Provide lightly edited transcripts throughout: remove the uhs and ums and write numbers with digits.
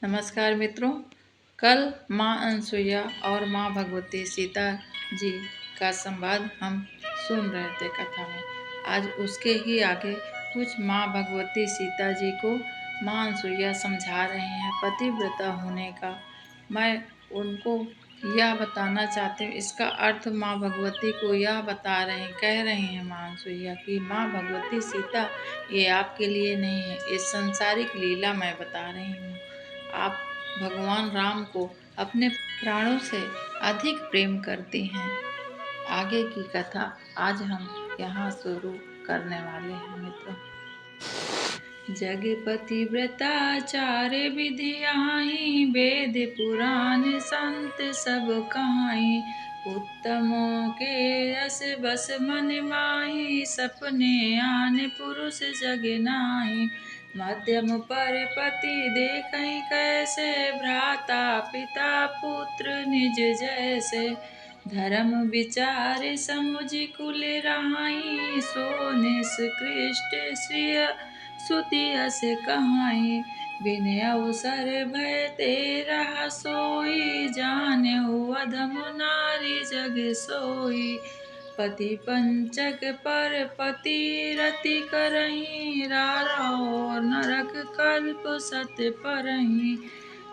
नमस्कार मित्रों। कल माँ अनसुईया और माँ भगवती सीता जी का संवाद हम सुन रहे थे कथा में। आज उसके ही आगे कुछ माँ भगवती सीता जी को माँ अनसुईया समझा रहे हैं पतिव्रता होने का। मैं उनको यह बताना चाहती हूँ, इसका अर्थ माँ भगवती को यह बता रहे हैं, कह रहे हैं माँ अनसुईया कि माँ भगवती सीता ये आपके लिए नहीं है, ये संसारिक लीला मैं बता रही हूँ। आप भगवान राम को अपने प्राणों से अधिक प्रेम करती हैं। आगे की कथा आज हम यहाँ शुरू करने वाले हैं मित्रों। जगपति व्रताचार्य विधि आई, वेद पुराण संत सब कहाई। उत्तमों के रस बस मन माही, सपने आन पुरुष जग नाहि। मध्यम पर पति देखहि कैसे, भ्राता पिता पुत्र निज जैसे। धर्म विचार समुझ कुल रहाई, सो निष्कृष्ट श्रिय सुति अस कहाई। बिन अवसर भय तेरा सोई, जानेहु अधम नारी जग सोई। पति पंचक पर पति रति करही, रारो नरक कल्प सत परही।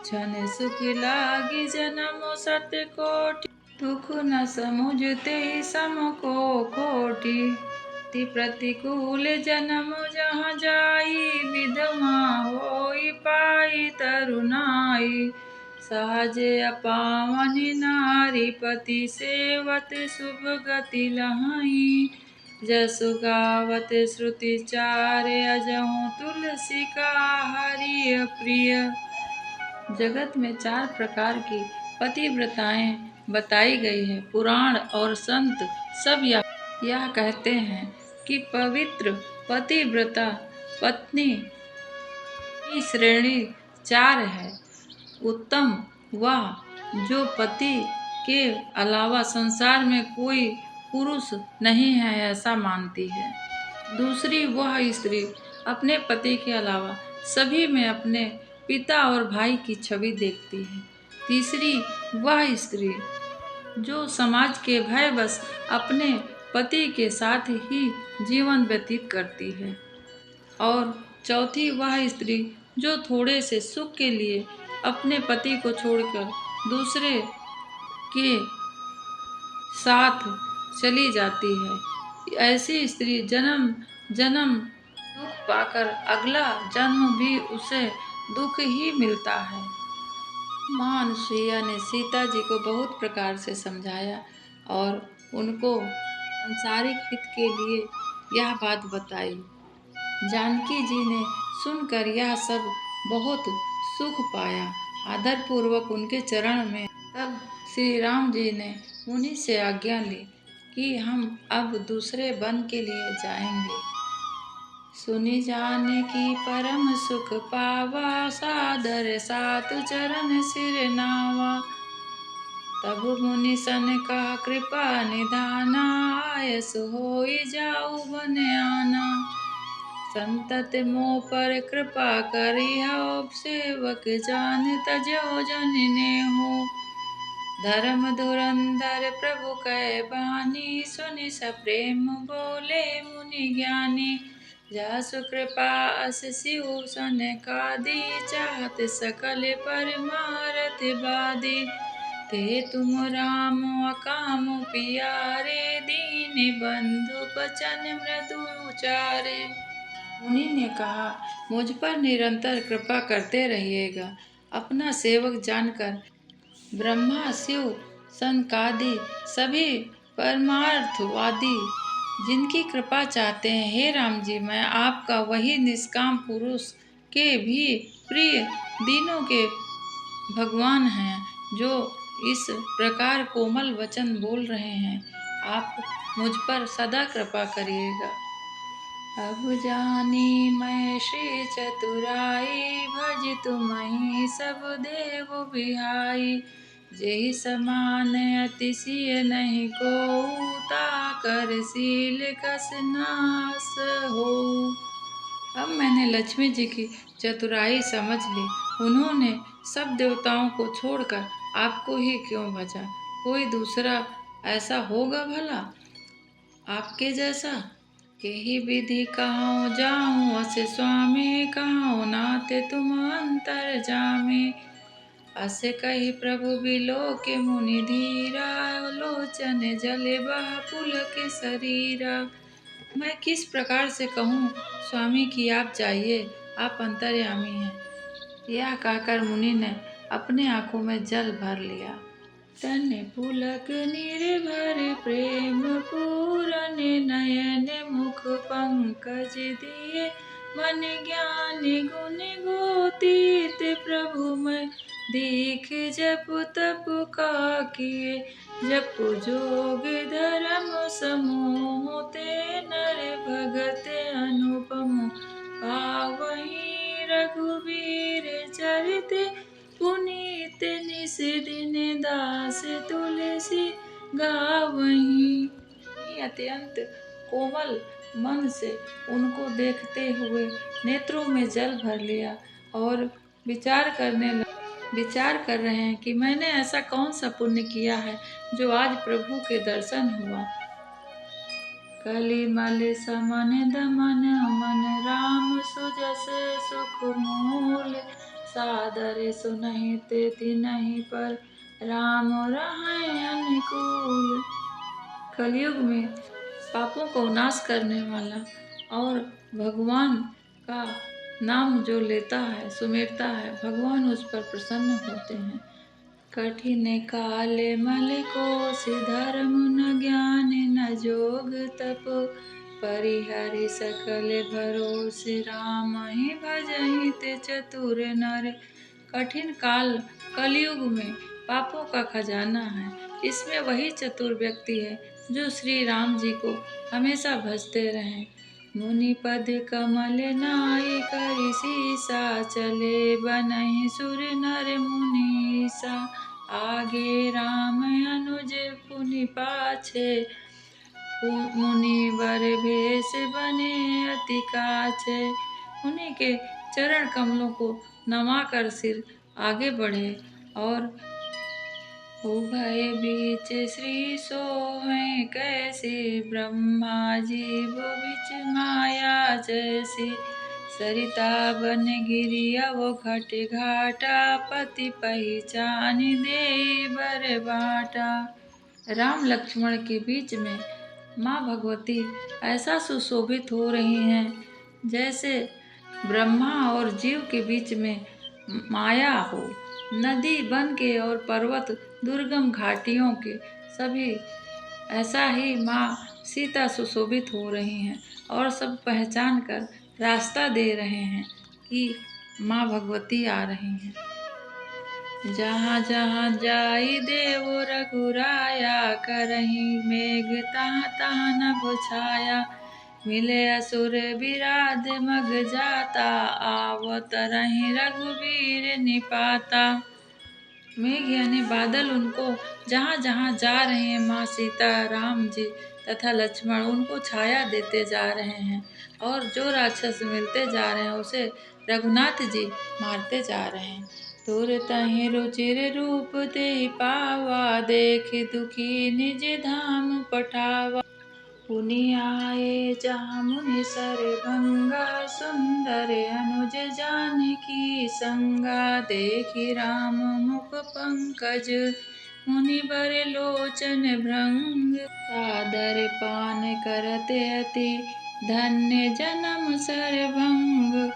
क्षण सुख लागी जन्म सत कोटि, दुख न समुझते सम को कोटि। अति प्रतिकूल जन्म जहाँ जाई, विधवा होई पाई तरुणाई। सहज अपावन नारी पति सेवत, शुभ गति लहाई। जसु गावत श्रुति चार, अजहु तुलसी का हरि प्रिय। जगत में 4 प्रकार की पतिव्रताएं बताई गई है। पुराण और संत सब यह कहते हैं कि पवित्र पतिव्रता पत्नी की श्रेणी 4 है। उत्तम वह जो पति के अलावा संसार में कोई पुरुष नहीं है ऐसा मानती है। दूसरी वह स्त्री अपने पति के अलावा सभी में अपने पिता और भाई की छवि देखती है। तीसरी वह स्त्री जो समाज के भयवश अपने पति के साथ ही जीवन व्यतीत करती है। और चौथी वह स्त्री जो थोड़े से सुख के लिए अपने पति को छोड़कर दूसरे के साथ चली जाती है। ऐसी स्त्री जन्म जन्म दुख पाकर अगला जन्म भी उसे दुख ही मिलता है। माँ अनसुईया ने सीता जी को बहुत प्रकार से समझाया और उनको सांसारिक हित के लिए यह बात बताई। जानकी जी ने सुनकर यह सब बहुत सुख पाया। आदर पूर्वक उनके चरण में तब श्री राम जी ने उन्हीं से आज्ञा ली कि हम अब दूसरे वन के लिए जाएंगे। सुनि जानकी परम सुख पावा, सादर सातु चरण सिर नावा। तब मुनि सन का कृपा निधाना, आयस होई जाऊ बन आना। संतत मोह पर कृपा करी हो, सेवक जान तजो जन नेहु। धर्म धुरंधर प्रभु कै बानी, सुनि सप्रेम बोले मुनि ज्ञानी। जासु कृपा अस शिव सन कादी, चाहत सकल परमारथ बादी। ते तुम राम अकाम पियारे, दीन बंधु बचन मृदु उचारे। मुनि ने कहा, मुझ पर निरंतर कृपा करते रहिएगा। अपना सेवक जानकर ब्रह्मा शिव सनकादि सभी परमार्थवादी जिनकी कृपा चाहते हैं, हे राम जी, मैं आपका वही निष्काम पुरुष के भी प्रिय दीनों के भगवान हैं जो इस प्रकार कोमल वचन बोल रहे हैं। आप मुझ पर सदा कृपा करिएगा। अब जानी मैं श्री चतुराई, भज तुम्हि सब देव बिहाई। जेहि समान अतिशय नहीं को, ताकर शील कस नास हो। अब मैंने लक्ष्मी जी की चतुराई समझ ली। उन्होंने सब देवताओं को छोड़कर आपको ही क्यों भजा? कोई दूसरा ऐसा होगा भला आपके जैसा? यही विधि कहाँ जाऊँ असे स्वामी, कहाँ नाते तुम अंतर जामे। असे कही प्रभु बिलो के मुनि धीरा, लोचन जले बह पुल के शरीरा। मैं किस प्रकार से कहूँ स्वामी कि आप जाइए, आप अंतर्यामी हैं। यह कहकर मुनि ने अपने आंखों में जल भर लिया। तन पुलक निर्भर प्रेम पूरन, नयन मुख पंकज दिए। मन ज्ञान गुण गोतीत प्रभु मैं, दीख जप तप का किए। जप जोग धर्म समूह ते, नर भगत अनुपम पावहीं। रघुवीर चरित पुनीत, निस दिन दास तुलसी गावहीं। अत्यंत कोमल मन से उनको देखते हुए नेत्रों में जल भर लिया और विचार कर रहे हैं कि मैंने ऐसा कौन सा पुण्य किया है जो आज प्रभु के दर्शन हुआ। कलिमल समन दमन मन, राम सुजस सुख मूल। सादर सुनहित तिनहि पर, राम रहै अनुकूल। कलयुग में पापों को नाश करने वाला और भगवान का नाम जो लेता है, सुमेरता है, भगवान उस पर प्रसन्न होते हैं। कठिन काल मल कोस, धर्म न ज्ञान न जोग तप। परिहरि सकल भरोस, राम ही भजहि ते चतुर नर। कठिन काल कलयुग में पापों का खजाना है। इसमें वही चतुर व्यक्ति है जो श्री राम जी को हमेशा भजते रहें। मुनि पद कमल नाय, करि सीसा चले बनहि सुर नर मुनीसा। आगे राम अनुज पुनि पाछे, मुनिवर भेष बने अति काछे। मुनि के चरण कमलों को नमाकर सिर आगे बढ़े और उभय बीच श्री सोहें, कैसे ब्रह्मा जीव बिच माया जैसी। सरिता बन गिरी अवो घट घाटा, पति पहचान दे बर बाटा। राम लक्ष्मण के बीच में माँ भगवती ऐसा सुशोभित हो रही हैं जैसे ब्रह्मा और जीव के बीच में माया हो। नदी बन के और पर्वत दुर्गम घाटियों के सभी ऐसा ही माँ सीता सुशोभित हो रही हैं और सब पहचान कर रास्ता दे रहे हैं कि माँ भगवती आ रही हैं। जहाँ जहाँ जाई देव रघुराया, करहीं मेघ तहाँ तहाँ नभ छाया। मिले असुर विराध मग जाता, आवत रहीं रघुवीर निपाता। मेघ यानी बादल उनको जहाँ जहाँ जा रहे हैं, माँ सीता, राम जी तथा लक्ष्मण उनको छाया देते जा रहे हैं और जो राक्षस मिलते जा रहे हैं उसे रघुनाथ जी मारते जा रहे हैं। तुरतहि रुचिर रूप ते पावा, देख दुखी निज धाम पठावा। पुनि आए जहाँ मुनि सरभंगा, सुंदर अनुज जानकी संगा। देखि राम मुख पंकज, मुनिवर लोचन भृंग। सादर पान करते अति, धन्य जन्म सरभंग।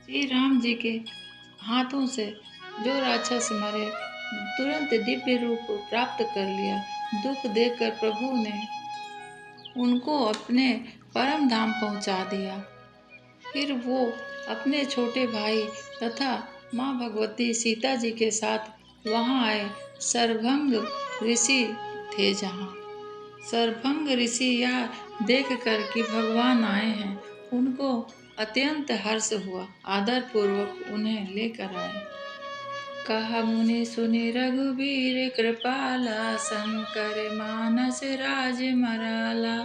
श्री राम जी के हाथों से जो राक्षस मरे तुरंत दिव्य रूप प्राप्त कर लिया। दुख देखकर प्रभु ने उनको अपने परम धाम पहुंचा दिया। फिर वो अपने छोटे भाई तथा माँ भगवती सीता जी के साथ वहाँ आए। सरभंग ऋषि थे जहाँ। सरभंग ऋषि यह देख कर कि भगवान आए हैं उनको अत्यंत हर्ष हुआ, आदर पूर्वक उन्हें लेकर आए। कहा मुनि सुनि रघुवीर कृपाला, शंकर मानस राज मराला।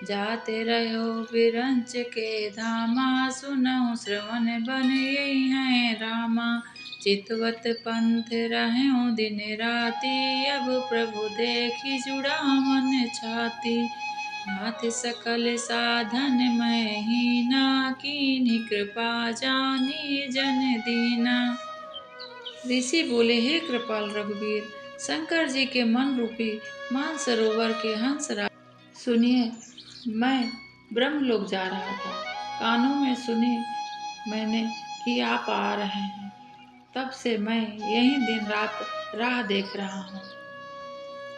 जाते रहो विरंच के धामा, सुनहु श्रवण बन यही हैं रामा। चितवत पंथ रहूं दिन राति, अब प्रभु देखी जुड़ा मन छाती। नाथ सकल साधन मैं हीना, कीन्ही कृपा जानी जन दीना। ऋषि बोले, हे कृपाल रघुवीर, शंकर जी के मन रूपी मानसरोवर के हंसराज, सुनिए मैं ब्रह्मलोक जा रहा था। कानों में सुने मैंने कि आप आ रहे हैं, तब से मैं यही दिन रात राह देख रहा हूँ।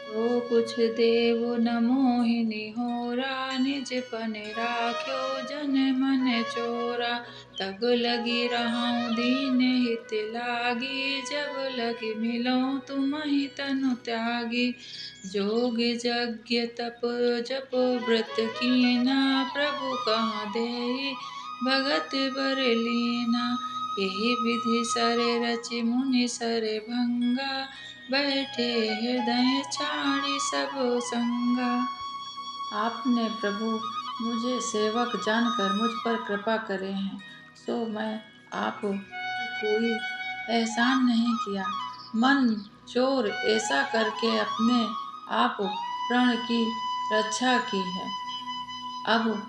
तो कुछ देव न मोहिनी होरा, निज पन राख्यो जन मन चोरा। तब लगी रहूं दीन हित लागी, जब लगी मिलऊं तुम्हि तनु त्यागी। जोग यज्ञ तप जप व्रत कीना, प्रभु कहाँ देई भगत बर लीना। यही विधि सरे रचि मुनि सरे भंगा, बैठे हृदय छाड़ी सब संगा। आपने प्रभु मुझे सेवक जानकर मुझ पर कृपा करे हैं, सो मैं आप कोई एहसान नहीं किया। मन चोर ऐसा करके अपने आप प्राण की रक्षा की है। अब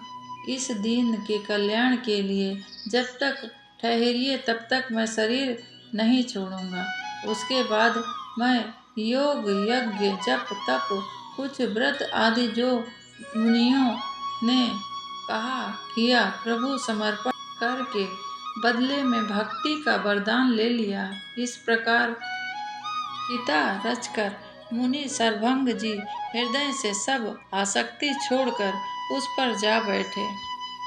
इस दीन के कल्याण के लिए जब तक ठहरिए तब तक मैं शरीर नहीं छोड़ूंगा। उसके बाद मैं योग यज्ञ जप तप कुछ व्रत आदि जो मुनियों ने कहा किया, प्रभु समर्पण करके बदले में भक्ति का वरदान ले लिया। इस प्रकार गीता रचकर मुनि सर्वभंग जी हृदय से सब आसक्ति छोड़कर उस पर जा बैठे।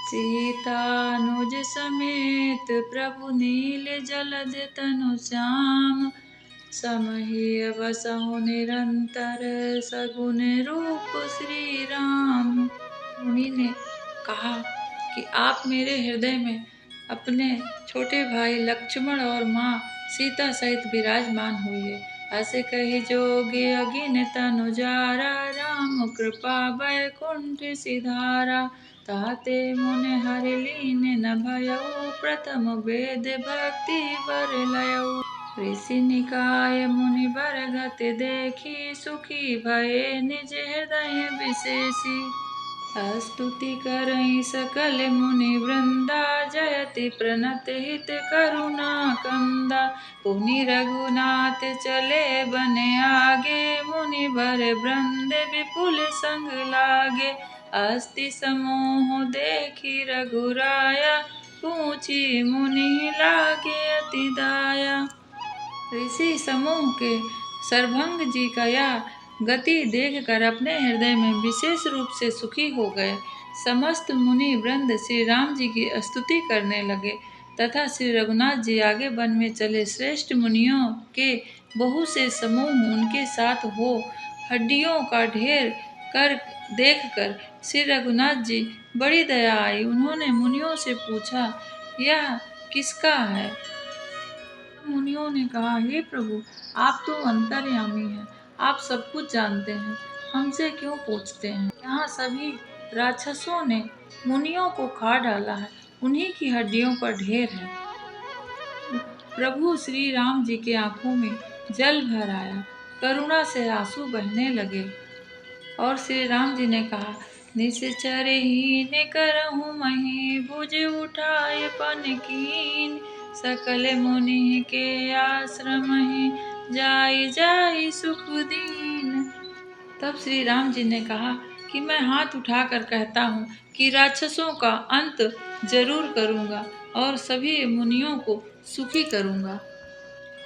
सीतानुज समेत प्रभु नील जलद तनु श्याम, समहि बसहु निरंतर सगुन रूप श्री राम। मुनि ने कहा कि आप मेरे हृदय में अपने छोटे भाई लक्ष्मण और माँ सीता सहित विराजमान हुए। ऐसे कही जोगी अगिन तनु जारा, राम कृपा बैकुंठ सिधारा। ताते मुनि हरि लीन न भयउ, प्रथम वेद भक्ति बर लयउ। ऋषि निकाय मुनि बरगत देखी, सुखी भये निज हृदय विशेषी। स्तुति करई सकल मुनि वृंदा, जयति प्रणत हित करुणा कंदा। पुनि रघुनाथ चले बन आगे, मुनि बर वृंद विपुल संग लागे। अस्ति समूह देखी रघुराया, पूछी मुनि लागे अति दाया। ऋषि समूह के सर्वभंग जी का यह गति देखकर अपने हृदय में विशेष रूप से सुखी हो गए। समस्त मुनि वृंद श्री राम जी की स्तुति करने लगे तथा श्री रघुनाथ जी आगे वन में चले। श्रेष्ठ मुनियों के बहुत से समूह उनके साथ हो हड्डियों का ढेर कर देखकर श्री रघुनाथ जी बड़ी दया आई। उन्होंने मुनियों से पूछा, यह किसका है? मुनियों ने कहा, हे प्रभु, आप तो अंतर्यामी हैं, आप सब कुछ जानते हैं, हमसे क्यों पूछते हैं? यहाँ सभी राक्षसों ने मुनियों को खा डाला है, उन्हीं की हड्डियों का ढेर है। प्रभु श्री राम जी के आंखों में जल भर आया, करुणा से आंसू बहने लगे और श्री राम जी ने कहा, निश्चरहीन करहूँ मही, भुज उठाए पन कीन। सकल मुनि के आश्रम ही, जाई जाई सुख दीन। तब श्री राम जी ने कहा कि मैं हाथ उठाकर कहता हूँ कि राक्षसों का अंत जरूर करूँगा और सभी मुनियों को सुखी करूँगा।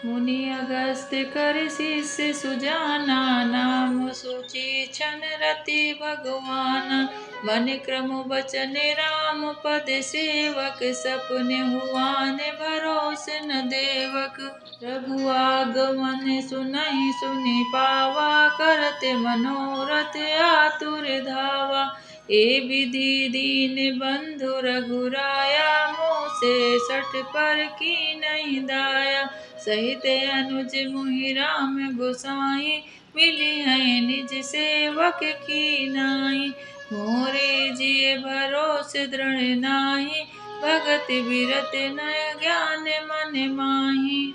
मुनि अगस्त्य कर शिष्य सुजाना, नाम सूची छन रति भगवान। मन क्रम वचन राम पद सेवक, सपने हुआन भरोस न देवक। रघु आगमन सुनहि सुनि पावा, करते मनोरथ आतुर धावा। ए विधि दीन बंधु रघुराया, मोह से सठ पर की नहीं दाया। सहित अनुज मुहि राम गोसाई, मिली है निज सेवक की नाई। मोरे जिय भरोसे दृढ़ नाही, भगत बिरत नय ज्ञान मन माही।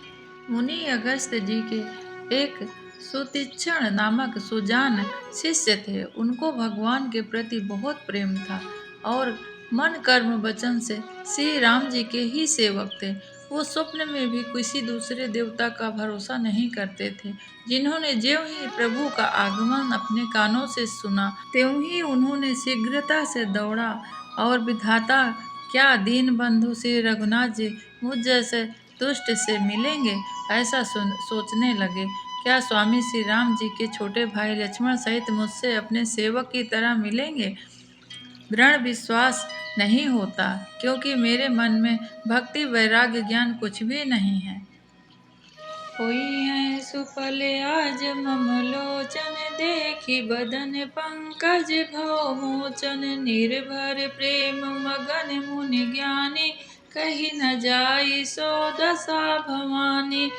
मुनि अगस्त जी के एक सुतीक्षण नामक सुजान शिष्य थे। उनको भगवान के प्रति बहुत प्रेम था और मन कर्म वचन से श्री राम जी के ही सेवक थे। वो स्वप्न में भी किसी दूसरे देवता का भरोसा नहीं करते थे। जिन्होंने ज्यों ही प्रभु का आगमन अपने कानों से सुना, त्यों ही उन्होंने शीघ्रता से दौड़ा और विधाता, क्या दीन बंधु श्री रघुनाथ जी मुझ जैसे दुष्ट से मिलेंगे, ऐसा सोचने लगे। क्या स्वामी श्री राम जी के छोटे भाई लक्ष्मण सहित मुझसे अपने सेवक की तरह मिलेंगे? दृढ़ विश्वास नहीं होता, क्योंकि मेरे मन में भक्ति वैराग्य ज्ञान कुछ भी नहीं है। होई है सुफल आज मम लोचन, देखी बदन पंकज भव मोचन। निर्भर प्रेम मगन मुनि ज्ञानी, कही न जाई सो दशा भवानी।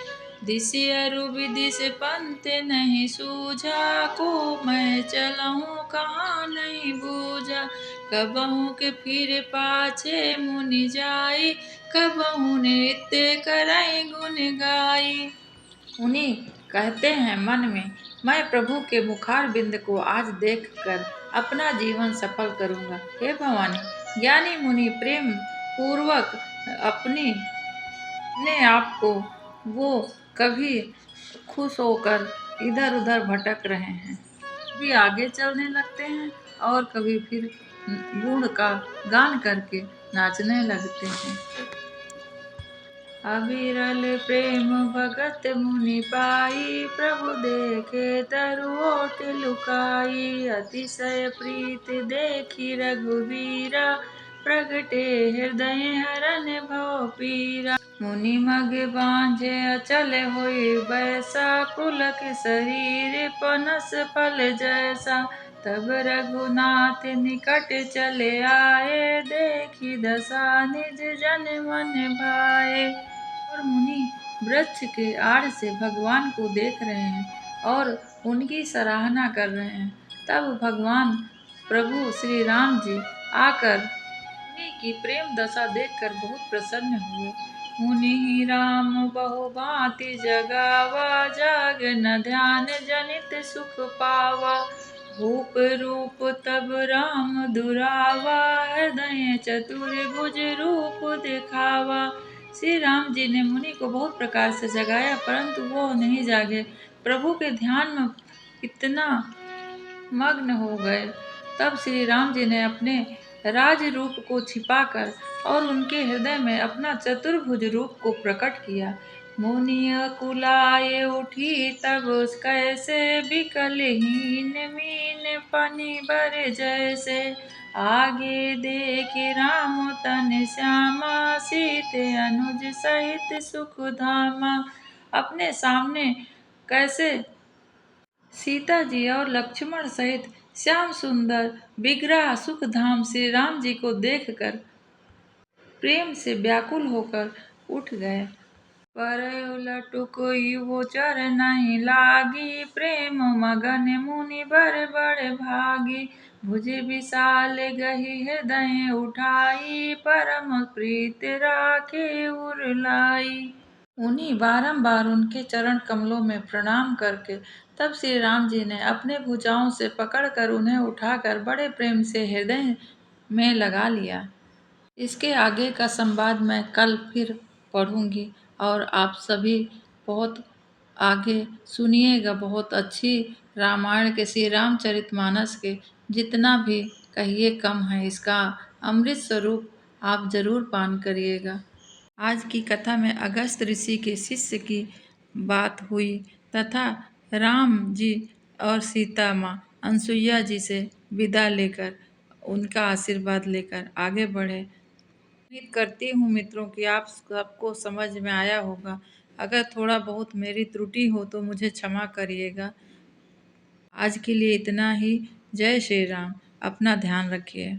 दिशि अरु विदिश पंथ नहीं सूझा, को मैं चलहूँ कहाँ नहीं बूझा। कबहू के फिर पाछे मुनि जाई, कबहू नृत्य करई गुण गाई। मुनि कहते हैं मन में, मैं प्रभु के मुखार बिंद को आज देखकर अपना जीवन सफल करूंगा। हे भवानी, ज्ञानी मुनि प्रेम पूर्वक अपने आप को वो कभी खुश होकर इधर उधर भटक रहे हैं, कभी आगे चलने लगते हैं और कभी फिर गुण का गान करके नाचने लगते हैं। अविरल प्रेम भगत मुनि पाई, प्रभु देखे तरु ओट लुकाई। अतिशय प्रीत देखी रघुबीरा, प्रगटे हृदय हरन भव पीरा। मुनि मग बांझे अचल होई बैसा, पुलक शरीर पनस फल जैसा। तब रघुनाथ निकट चले आए, देखी दशा निज जन मन भाए। और मुनि वृक्ष के आड़ से भगवान को देख रहे हैं और उनकी सराहना कर रहे हैं। तब भगवान प्रभु श्री राम जी आकर मुनि की प्रेम दशा देखकर बहुत प्रसन्न हुए। मुनि राम बहु भांति जगावा, जाग न ध्यान जनित सुख पावा। भूप रूप तब राम दुरावा, हृदय चतुर्भुज रूप दिखावा। श्री राम जी ने मुनि को बहुत प्रकार से जगाया, परंतु वो नहीं जागे। प्रभु के ध्यान में इतना मग्न हो गए। तब श्री राम जी ने अपने राज रूप को छिपाकर और उनके हृदय में अपना चतुर्भुज रूप को प्रकट किया। मुनि कुलाए उठी तब कैसे, बिकलहीन मीन पनि बर जैसे। आगे देखे राम तन श्यामा, सीते अनुज सहित सुख धामा। अपने सामने कैसे सीता जी और लक्ष्मण सहित श्याम सुंदर विग्रह सुख धाम श्री राम जी को देखकर प्रेम से व्याकुल होकर उठ गए। पर लटुक युवो चर नहीं लागी, प्रेम मगन मुनि बर बड़ भागी। भुज विशाल गही हृदय उठाई, परम प्रीत राखे उर लाई। मुनि बारंबार उनके चरण कमलों में प्रणाम करके तब श्री राम जी ने अपने भुजाओं से पकड़कर उन्हें उठाकर बड़े प्रेम से हृदय में लगा लिया। इसके आगे का संवाद मैं कल फिर पढ़ूंगी और आप सभी बहुत आगे सुनिएगा। बहुत अच्छी रामायण के श्री रामचरितमानस के जितना भी कहिए कम है। इसका अमृत स्वरूप आप जरूर पान करिएगा। आज की कथा में अगस्त ऋषि के शिष्य की बात हुई तथा राम जी और सीता माँ अनसुईया जी से विदा लेकर उनका आशीर्वाद लेकर आगे बढ़े। उम्मीद करती हूँ मित्रों कि आप सबको समझ में आया होगा। अगर थोड़ा बहुत मेरी त्रुटि हो तो मुझे क्षमा करिएगा। आज के लिए इतना ही। जय श्री राम। अपना ध्यान रखिए।